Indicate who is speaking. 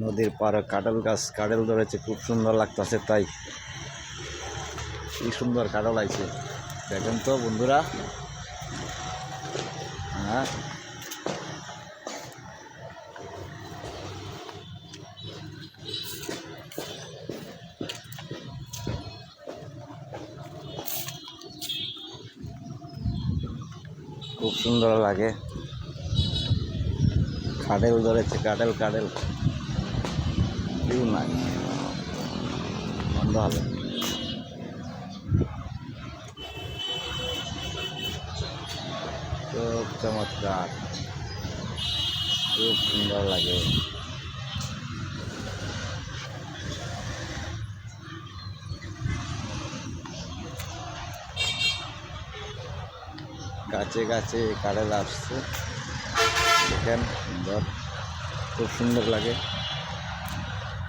Speaker 1: নদীর পাড়ে কাঁঠাল গাছ, কাঁঠাল ধরেছে, খুব সুন্দর লাগতেছে। তাই কি সুন্দর কাঁঠাল আইছে দেখেন তো বন্ধুরা। হ্যাঁ, খুব সুন্দর লাগে। কাঁঠাল ধরেছে, কাঁঠাল কাঁঠাল কেউ নাই, বন্ধ হবে। খুব চমৎকার, খুব সুন্দর লাগে। গাছে গাছে কাঁঠাল আসছে, দেখেন সুন্দর, খুব সুন্দর লাগে।